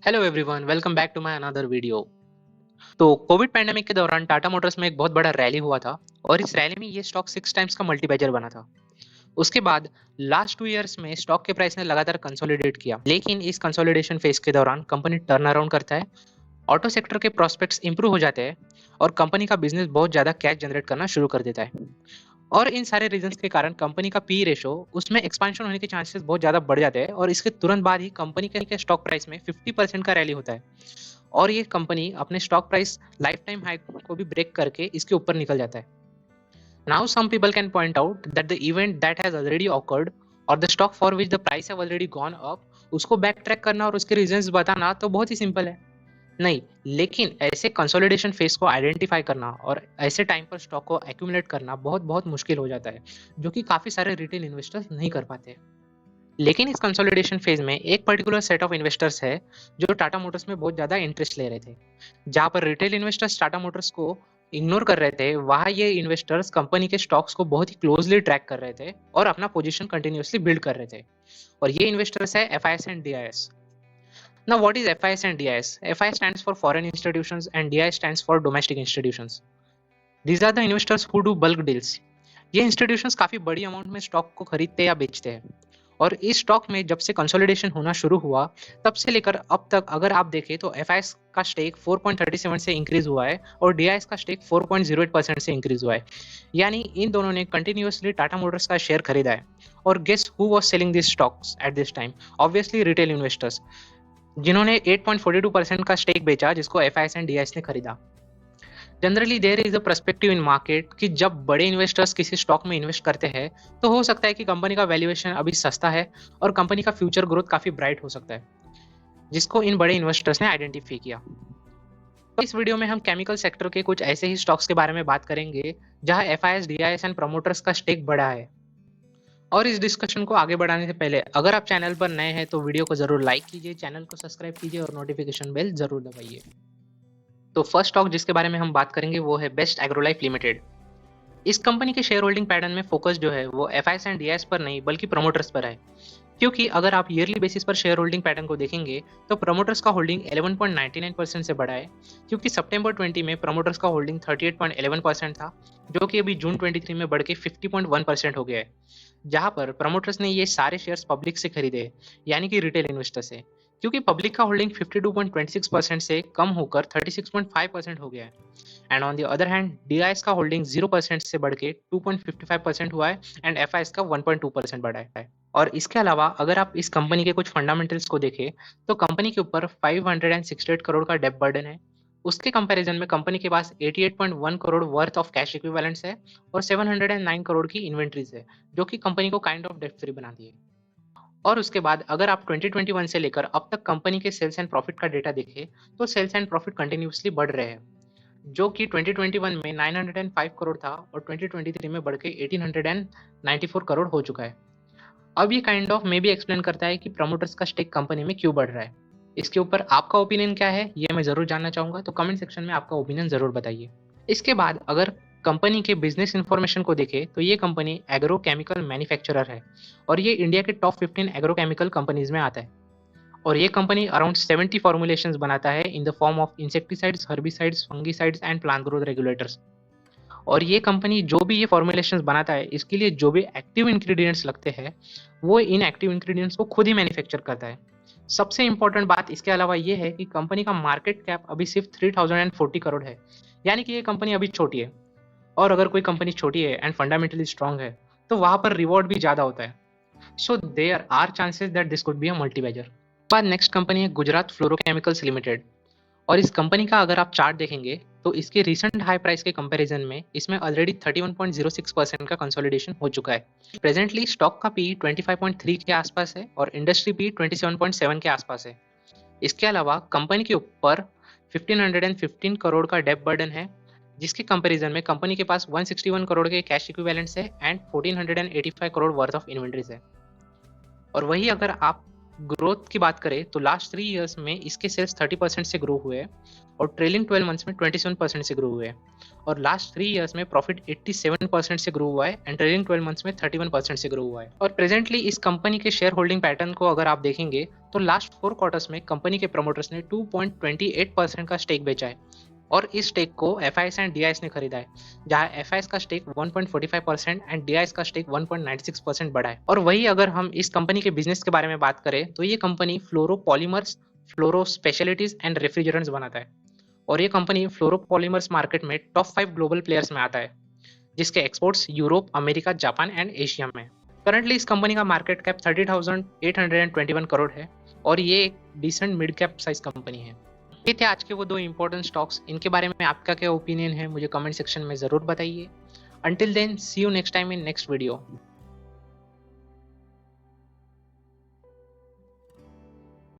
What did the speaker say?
Hello everyone, welcome back to my another video. तो covid pandemic के दौरान Tata Motors में एक बहुत बड़ा रैली हुआ था और इस रैली में ये स्टॉक 6 टाइम्स का मल्टीबैगर बना था। उसके बाद लास्ट 2 इयर्स में स्टॉक के प्राइस ने लगातार कंसोलिडेट किया, लेकिन इस कंसोलिडेशन फेज के दौरान कंपनी टर्न अराउंड करता है, ऑटो सेक्टर के प्रोस्पेक्ट्स इंप्रूव हो जाते हैं और कंपनी का बिजनेस बहुत ज़्यादा कैश जनरेट करना शुरू कर देता है। और इन सारे रीजंस के कारण कंपनी का पी रेशो उसमें एक्सपेंशन होने के चांसेस बहुत ज़्यादा बढ़ जाते हैं और इसके तुरंत बाद ही कंपनी के स्टॉक प्राइस में 50% का रैली होता है और ये कंपनी अपने stock price life time high को भी ब्रेक करके इसके ऊपर निकल जाता है। Now some people can point out that the event that has already occurred और the stock for which the price have already gone up, उसको बैक ट्रैक करना और उसके रीजंस बताना तो बहुत ही सिंपल है। नहीं, लेकिन ऐसे कंसोलिडेशन फेज को आइडेंटिफाई करना और ऐसे टाइम पर स्टॉक को एक्यूमुलेट करना बहुत बहुत मुश्किल हो जाता है, जो कि काफी सारे रिटेल इन्वेस्टर्स नहीं कर पाते। लेकिन इस कंसोलिडेशन फेज में एक पर्टिकुलर सेट ऑफ इन्वेस्टर्स है जो टाटा मोटर्स में बहुत ज्यादा इंटरेस्ट ले रहे थे। जहां पर रिटेल इन्वेस्टर्स टाटा मोटर्स को इग्नोर कर रहे थे, वहां ये इन्वेस्टर्स कंपनी के स्टॉक्स को बहुत ही क्लोजली ट्रैक कर रहे थे और अपना पोजीशन कंटिन्यूअसली बिल्ड कर रहे थे। और ये इन्वेस्टर्स है FIS and DIS। Now, what is FIS and DIS? FIS stands for foreign institutions and DIS stands for domestic institutions. These are the investors who do bulk deals. ये institutions काफी बड़ी amount में stock को खरीदते या बेचते हैं और इस स्टॉक में जब से कंसोलिडेशन होना शुरू हुआ तब से लेकर अब तक अगर आप देखें तो FIS का स्टेक 4.37 से इंक्रीज हुआ है और DIS का स्टेक 4.08% से इंक्रीज हुआ है। यानी इन दोनों ने कंटिन्यूअसली टाटा मोटर्स का शेयर खरीदा है। और guess who was selling this stocks at this time? Obviously retail investors, जिन्होंने 8.42% का स्टेक बेचा जिसको FIS एंड DIS ने खरीदा। Generally there is a perspective in market कि जब बड़े इन्वेस्टर्स किसी स्टॉक में इन्वेस्ट करते हैं तो हो सकता है कि कंपनी का वैल्यूएशन अभी सस्ता है और कंपनी का फ्यूचर ग्रोथ काफी ब्राइट हो सकता है, जिसको इन बड़े इन्वेस्टर्स ने आइडेंटिफाई किया। तो इस वीडियो में हम केमिकल सेक्टर के कुछ ऐसे ही स्टॉक्स के बारे में बात करेंगे जहां FIS, DIS एंड प्रमोटर्स का स्टेक बड़ा है। और इस डिस्कशन को आगे बढ़ाने से पहले अगर आप चैनल पर नए हैं तो वीडियो को जरूर लाइक कीजिए, चैनल को सब्सक्राइब कीजिए और नोटिफिकेशन बेल जरूर दबाइए। तो फर्स्ट स्टॉक जिसके बारे में हम बात करेंगे वो है बेस्ट एग्रोलाइफ लिमिटेड। इस कंपनी के शेयर होल्डिंग पैटर्न में फोकस जो है वो FIS एंड DIS पर नहीं बल्कि प्रमोटर्स पर है। क्योंकि अगर आप ईयरली बेसिस पर शेयर होल्डिंग पैटर्न को देखेंगे तो प्रमोटर्स का होल्डिंग 11.99% से बढ़ा है, क्योंकि सितंबर 20 में प्रमोटर्स का होल्डिंग 38.11% था, जो कि अभी जून 23 में बढ़ के 50.1% हो गया है। जहां पर प्रमोटर्स ने ये सारे शेयर्स पब्लिक से खरीदे, यानी कि रिटेल इन्वेस्टर से, क्योंकि पब्लिक का होल्डिंग 52.26% से कम होकर 36.5% हो गया है। And on the other hand DIS का होल्डिंग 0% से बढ़ के 2.55% हुआ है एंड FIS का 1.2% बढ़ा है। और इसके अलावा अगर आप इस कंपनी के कुछ फंडामेंटल्स को देखें तो कंपनी के ऊपर 568 करोड़ का डेट बर्डन है। उसके कंपैरिजन में कंपनी के पास 88.1 crore worth of cash equivalents है और 709 करोड़ की इन्वेंट्रीज है, जो कि कंपनी को काइंड ऑफ डेट फ्री बनाती है। और उसके बाद अगर आप 2021 से लेकर अब तक कंपनी के सेल्स एंड प्रॉफिट का डेटा देखें तो सेल्स एंड प्रॉफिट कंटिन्यूसली बढ़ रहे हैं, जो कि 2021 में 905 करोड़ था और 2023 में बढ़ के 1894 करोड़ हो चुका है। अब ये काइंड ऑफ मे भी एक्सप्लेन करता है कि प्रमोटर्स का स्टेक कंपनी में क्यों बढ़ रहा है। इसके ऊपर आपका ओपिनियन क्या है ये मैं जरूर जानना चाहूंगा, तो कमेंट सेक्शन में आपका ओपिनियन जरूर बताइए। इसके बाद अगर कंपनी के बिजनेस इंफॉर्मेशन को देखें तो ये कंपनी एग्रो केमिकल मैन्युफैक्चरर है और ये इंडिया के टॉप 15 एग्रो केमिकल कंपनीज में आता है। और ये कंपनी अराउंड 70 फॉर्मुलेशंस बनाता है in the form of insecticides, herbicides, fungicides and plant growth regulators. और ये कंपनी जो भी ये फॉर्मुलेशंस बनाता है इसके लिए जो भी एक्टिव इंग्रेडिएंट्स लगते हैं वो इन एक्टिव इंग्रेडिएंट्स को खुद ही मैन्युफैक्चर करता है। सबसे इंपॉर्टेंट बात इसके अलावा ये है कि कंपनी का मार्केट कैप अभी सिर्फ 3040 करोड़ है, यानी कि ये कंपनी अभी छोटी है। और अगर कोई कंपनी छोटी है एंड फंडामेंटली स्ट्रांग है तो वहां पर रिवॉर्ड भी ज्यादा होता है। So there are chances that this could be a multibagger. बाद नेक्स्ट कंपनी है गुजरात फ्लोरोकेमिकल्स लिमिटेड। और इस कंपनी का अगर आप चार्ट देखेंगे तो इसके रिसेंट हाई प्राइस के कंपैरिजन में इसमें ऑलरेडी 31.06% का कंसोलिडेशन हो चुका है। प्रेजेंटली स्टॉक का पी 25.3 के आसपास है और इंडस्ट्री पी 27.7 के आसपास है। इसके अलावा कंपनी के ऊपर 1515 करोड़ का डेट बर्डन है, जिसके कंपैरिजन में कंपनी के पास 161 करोड़ के कैश इक्विवेलेंट्स है and 1485 crore worth of inventories है। और वही अगर आप ग्रोथ की बात करें तो लास्ट 3 इयर्स में इसके सेल्स 30% से ग्रो हुए हैं और ट्रेलिंग 12 मंथ्स में 27% से ग्रो हुए हैं और लास्ट 3 इयर्स में प्रॉफिट 87% से ग्रो हुआ है एंड ट्रेलिंग 12 मंथ्स में 31% से ग्रो हुआ है। और प्रेजेंटली इस कंपनी के शेयर होल्डिंग पैटर्न को अगर आप देखेंगे तो लास्ट 4 क्वार्टर्स में कंपनी के प्रमोटर्स ने 2.28% का स्टेक बेचा है और इस स्टेक को एफआईएस एंड डीआईएस ने खरीदा है, जहां एफआईएस का स्टेक 1.45% एंड डीआईएस का स्टेक 1.96% बढ़ा है। और वही अगर हम इस कंपनी के बिजनेस के बारे में बात करें तो ये company fluoropolymers, fluoro specialties and refrigerants बनाता है और ये कंपनी फ्लोरोपॉलीमर्स मार्केट में टॉप 5 ग्लोबल प्लेयर्स में आता है, जिसके exports Europe, America, Japan and Asia में। करंटली इस कंपनी का मार्केट कैप 30,821 करोड़ है और ये एक decent mid cap size company है। ये थे आज के वो 2 इंपॉर्टेंट स्टॉक्स। इनके बारे में आपका क्या ओपिनियन है मुझे कमेंट सेक्शन में ज़रूर बताइए। Until then see you next time in next video.